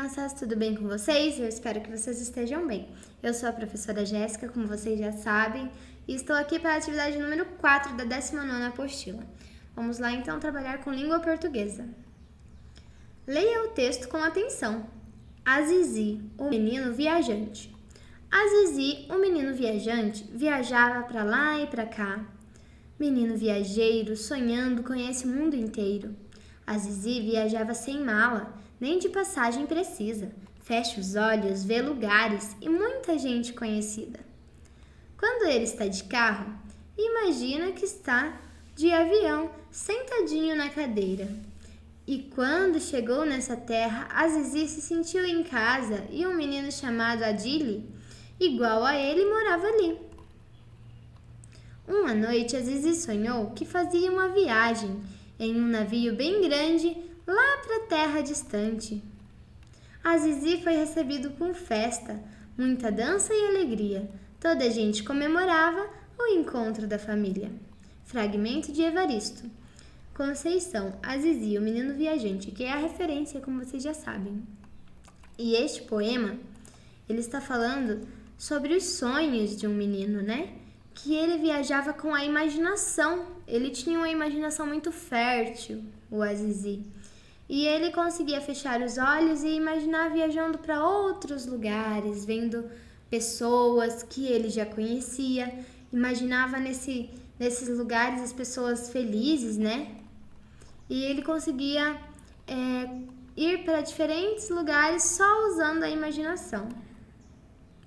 crianças, tudo bem com vocês? Eu espero que vocês estejam bem. Eu sou a professora Jéssica, como vocês já sabem, e estou aqui para a atividade número 4 da 19ª apostila. Vamos lá então trabalhar com língua portuguesa. Leia o texto com atenção. Azizi, o menino viajante. Azizi, o menino viajante, viajava para lá e para cá. Menino viajeiro, sonhando, conhece o mundo inteiro. Azizi viajava sem mala, nem de passagem precisa. Fecha os olhos, vê lugares e muita gente conhecida. Quando ele está de carro, imagina que está de avião, sentadinho na cadeira. E quando chegou nessa terra, Azizi se sentiu em casa e um menino chamado Adili, igual a ele, morava ali. Uma noite, Azizi sonhou que fazia uma viagem em um navio bem grande lá para a terra distante. Azizi foi recebido com festa, muita dança e alegria. Toda a gente comemorava o encontro da família. Fragmento de Evaristo. Conceição, Azizi, o menino viajante, que é a referência, como vocês já sabem. E este poema, ele está falando sobre os sonhos de um menino, né? Que ele viajava com a imaginação. Ele tinha uma imaginação muito fértil, o Azizi. E ele conseguia fechar os olhos e imaginar viajando para outros lugares, vendo pessoas que ele já conhecia. Imaginava nesses lugares as pessoas felizes, né? E ele conseguia ir para diferentes lugares só usando a imaginação.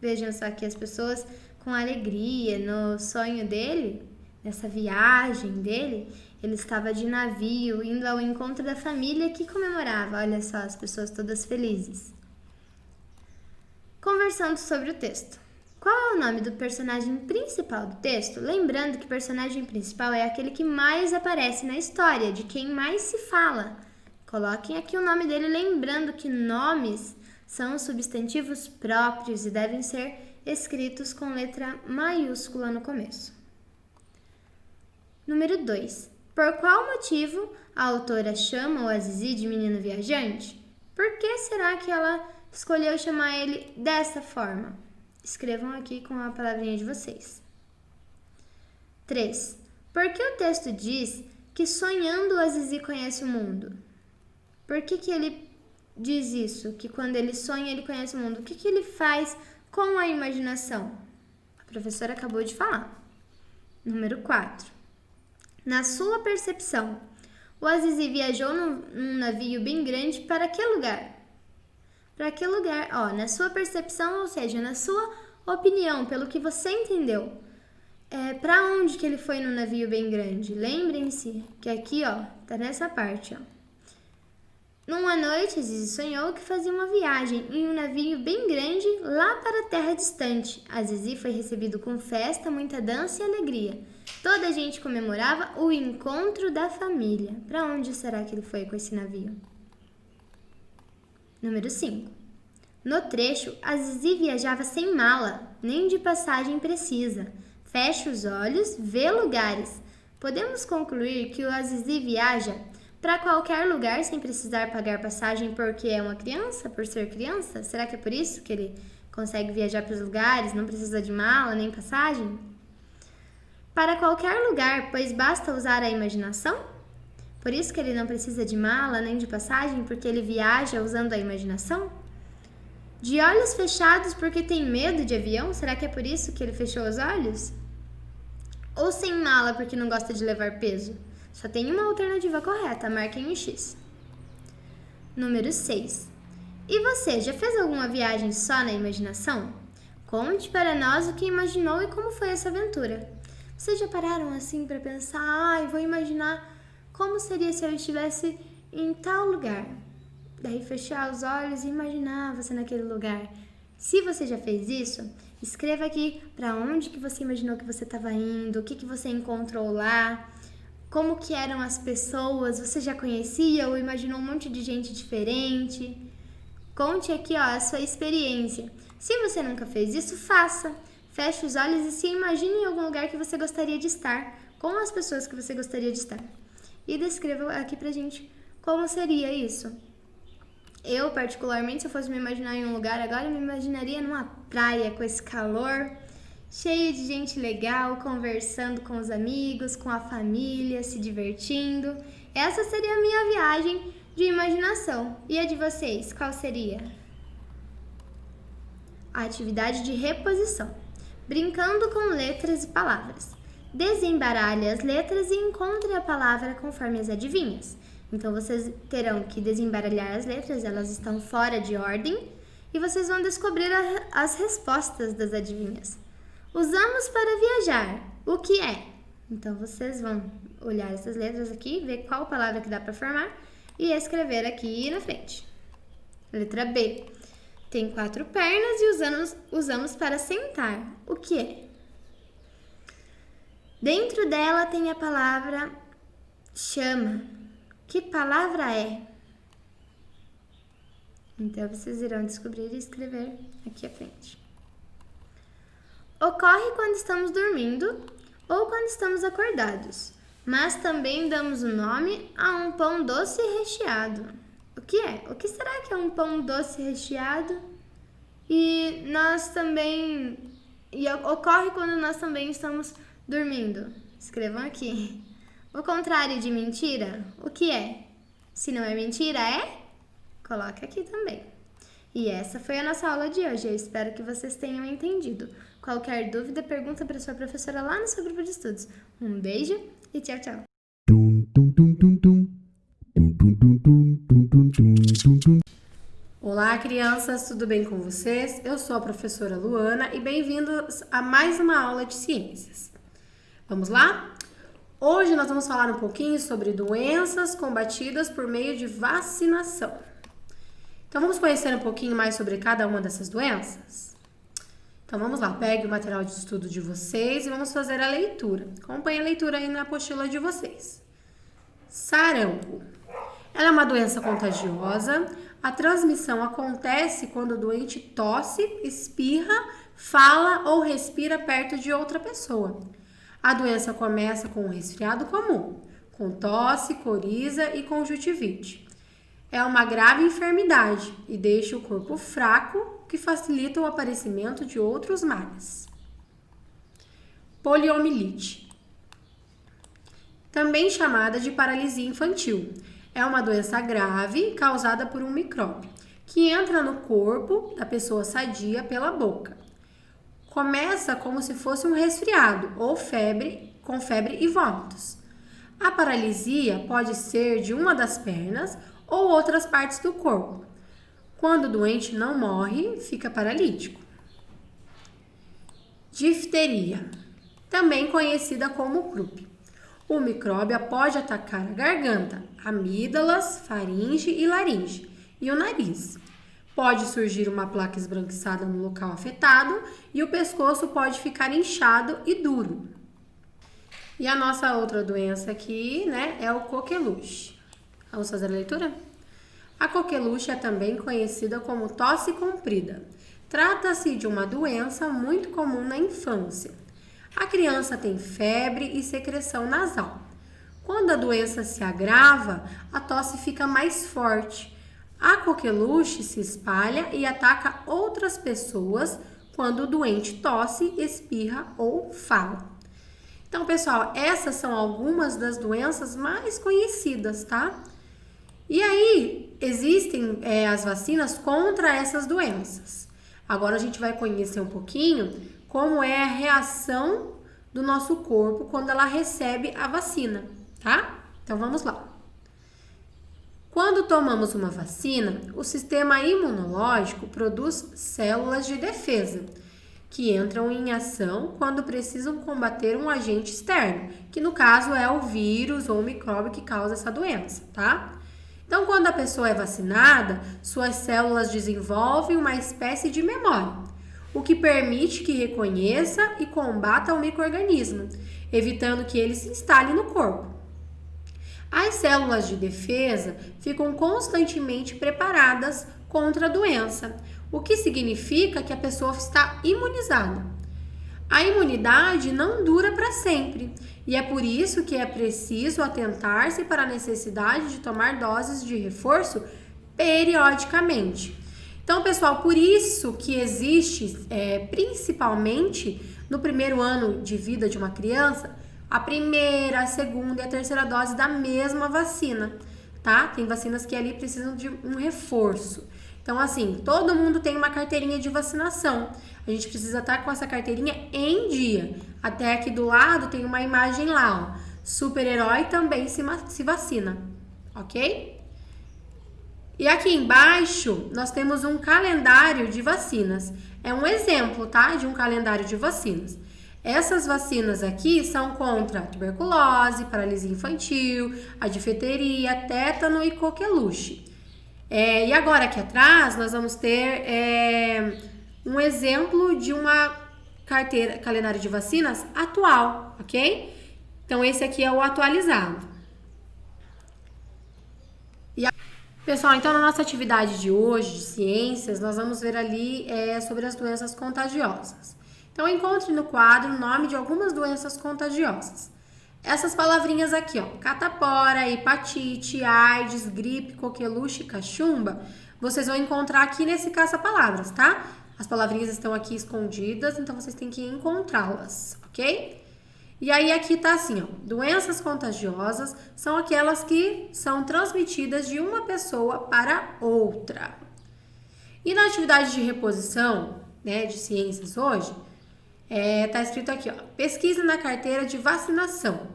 Vejam só que as pessoas com alegria no sonho dele, nessa viagem dele, ele estava de navio, indo ao encontro da família que comemorava. Olha só, as pessoas todas felizes. Conversando sobre o texto. Qual é o nome do personagem principal do texto? Lembrando que o personagem principal é aquele que mais aparece na história, de quem mais se fala. Coloquem aqui o nome dele, lembrando que nomes são substantivos próprios e devem ser escritos com letra maiúscula no começo. Número 2. Por qual motivo a autora chama o Azizi de menino viajante? Por que será que ela escolheu chamar ele dessa forma? Escrevam aqui com a palavrinha de vocês. 3. Por que o texto diz que sonhando o Azizi conhece o mundo? Por que ele diz isso? Que quando ele sonha ele conhece o mundo? O que ele faz com a imaginação? A professora acabou de falar. Número 4. Na sua percepção, o Azizi viajou num navio bem grande para que lugar? Para que lugar? Na sua percepção, ou seja, na sua opinião, pelo que você entendeu. Para onde que ele foi no navio bem grande? Lembrem-se que aqui, tá nessa parte, Numa noite, Azizi sonhou que fazia uma viagem em um navio bem grande lá para a terra distante. Azizi foi recebido com festa, muita dança e alegria. Toda a gente comemorava o encontro da família. Para onde será que ele foi com esse navio? Número 5. No trecho, Azizi viajava sem mala, nem de passagem precisa. Fecha os olhos, vê lugares. Podemos concluir que o Azizi viaja para qualquer lugar sem precisar pagar passagem porque é uma criança, por ser criança? Será que é por isso que ele consegue viajar para os lugares, não precisa de mala nem passagem? Para qualquer lugar, pois basta usar a imaginação? Por isso que ele não precisa de mala nem de passagem, porque ele viaja usando a imaginação? De olhos fechados porque tem medo de avião? Será que é por isso que ele fechou os olhos? Ou sem mala porque não gosta de levar peso? Só tem uma alternativa correta, marquem o X. Número 6. E você, já fez alguma viagem só na imaginação? Conte para nós o que imaginou e como foi essa aventura. Vocês já pararam assim para pensar, vou imaginar como seria se eu estivesse em tal lugar? Daí fechar os olhos e imaginar você naquele lugar. Se você já fez isso, escreva aqui para onde que você imaginou que você estava indo, o que você encontrou lá. Como que eram as pessoas? Você já conhecia ou imaginou um monte de gente diferente? Conte aqui a sua experiência. Se você nunca fez isso, faça. Feche os olhos e se imagine em algum lugar que você gostaria de estar, com as pessoas que você gostaria de estar. E descreva aqui pra gente como seria isso. Eu, particularmente, se eu fosse me imaginar em um lugar agora, eu me imaginaria numa praia com esse calor, cheio de gente legal, conversando com os amigos, com a família, se divertindo. Essa seria a minha viagem de imaginação. E a de vocês, qual seria? A atividade de reposição. Brincando com letras e palavras. Desembaralhe as letras e encontre a palavra conforme as adivinhas. Então, vocês terão que desembaralhar as letras, elas estão fora de ordem, e vocês vão descobrir as respostas das adivinhas. Usamos para viajar. O que é? Então, vocês vão olhar essas letras aqui, ver qual palavra que dá para formar e escrever aqui na frente. Letra B. Tem 4 pernas e usamos para sentar. O que é? Dentro dela tem a palavra chama. Que palavra é? Então, vocês irão descobrir e escrever aqui à frente. Ocorre quando estamos dormindo ou quando estamos acordados, mas também damos o nome a um pão doce recheado. O que é? O que será que é um pão doce recheado? E ocorre quando nós também estamos dormindo. Escrevam aqui. O contrário de mentira, o que é? Se não é mentira, é? Coloca aqui também. E essa foi a nossa aula de hoje. Eu espero que vocês tenham entendido. Qualquer dúvida, pergunta para sua professora lá no seu grupo de estudos. Um beijo e tchau, tchau. Olá, crianças, tudo bem com vocês? Eu sou a professora Luana e bem-vindos a mais uma aula de ciências. Vamos lá? Hoje nós vamos falar um pouquinho sobre doenças combatidas por meio de vacinação. Então, vamos conhecer um pouquinho mais sobre cada uma dessas doenças? Então, vamos lá. Pegue o material de estudo de vocês e vamos fazer a leitura. Acompanhe a leitura aí na apostila de vocês. Sarampo. Ela é uma doença contagiosa. A transmissão acontece quando o doente tosse, espirra, fala ou respira perto de outra pessoa. A doença começa com um resfriado comum, com tosse, coriza e conjuntivite. É uma grave enfermidade e deixa o corpo fraco, o que facilita o aparecimento de outros males. Poliomielite. Também chamada de paralisia infantil. É uma doença grave causada por um micróbio, que entra no corpo da pessoa sadia pela boca. Começa como se fosse um resfriado ou febre, com febre e vômitos. A paralisia pode ser de uma das pernas ou outras partes do corpo. Quando o doente não morre, fica paralítico. Difteria, também conhecida como croup. O micróbio pode atacar a garganta, amígdalas, faringe e laringe e o nariz. Pode surgir uma placa esbranquiçada no local afetado e o pescoço pode ficar inchado e duro. E a nossa outra doença aqui, é o coqueluche. Vamos fazer a leitura? A coqueluche é também conhecida como tosse comprida. Trata-se de uma doença muito comum na infância. A criança tem febre e secreção nasal. Quando a doença se agrava, a tosse fica mais forte. A coqueluche se espalha e ataca outras pessoas quando o doente tosse, espirra ou fala. Então, pessoal, essas são algumas das doenças mais conhecidas, tá? E aí, existem as vacinas contra essas doenças. Agora a gente vai conhecer um pouquinho como é a reação do nosso corpo quando ela recebe a vacina, tá? Então, vamos lá. Quando tomamos uma vacina, o sistema imunológico produz células de defesa, que entram em ação quando precisam combater um agente externo, que no caso é o vírus ou o micróbio que causa essa doença, tá? Então, quando a pessoa é vacinada, suas células desenvolvem uma espécie de memória, o que permite que reconheça e combata o micro-organismo, evitando que ele se instale no corpo. As células de defesa ficam constantemente preparadas contra a doença, o que significa que a pessoa está imunizada. A imunidade não dura para sempre e é por isso que é preciso atentar-se para a necessidade de tomar doses de reforço periodicamente. Então, pessoal, por isso que existe, principalmente no primeiro ano de vida de uma criança, a primeira, a segunda e a terceira dose da mesma vacina, tá? Tem vacinas que ali precisam de um reforço. Então, assim, todo mundo tem uma carteirinha de vacinação. A gente precisa estar com essa carteirinha em dia. Até aqui do lado tem uma imagem lá, ó. Super-herói também se vacina, ok? E aqui embaixo nós temos um calendário de vacinas. É um exemplo, tá? De um calendário de vacinas. Essas vacinas aqui são contra a tuberculose, paralisia infantil, a difteria, tétano e coqueluche. E agora aqui atrás nós vamos ter um exemplo de uma calendário de vacinas atual, ok? Então esse aqui é o atualizado. Pessoal, então na nossa atividade de hoje, de ciências, nós vamos ver ali sobre as doenças contagiosas. Então, encontre no quadro o nome de algumas doenças contagiosas. Essas palavrinhas aqui, ó, catapora, hepatite, AIDS, gripe, coqueluche, cachumba, vocês vão encontrar aqui nesse caça-palavras, tá? As palavrinhas estão aqui escondidas, então vocês têm que encontrá-las, ok? E aí aqui tá assim, ó, doenças contagiosas são aquelas que são transmitidas de uma pessoa para outra. E na atividade de reposição, né, de ciências hoje, tá escrito aqui, ó, pesquisa na carteira de vacinação.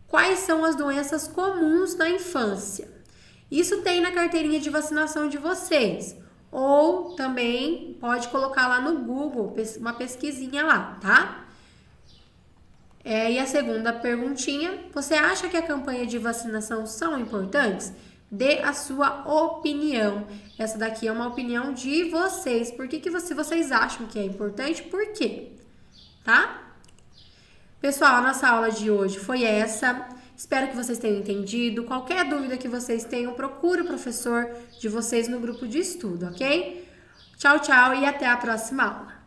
Quais são as doenças comuns na infância? Isso tem na carteirinha de vacinação de vocês. Ou também pode colocar lá no Google uma pesquisinha lá, tá? E a segunda perguntinha, você acha que a campanha de vacinação são importantes? Dê a sua opinião. Essa daqui é uma opinião de vocês. Por que vocês acham que é importante? Por quê? Tá? Pessoal, a nossa aula de hoje foi essa. Espero que vocês tenham entendido. Qualquer dúvida que vocês tenham, procure o professor de vocês no grupo de estudo, ok? Tchau, tchau e até a próxima aula.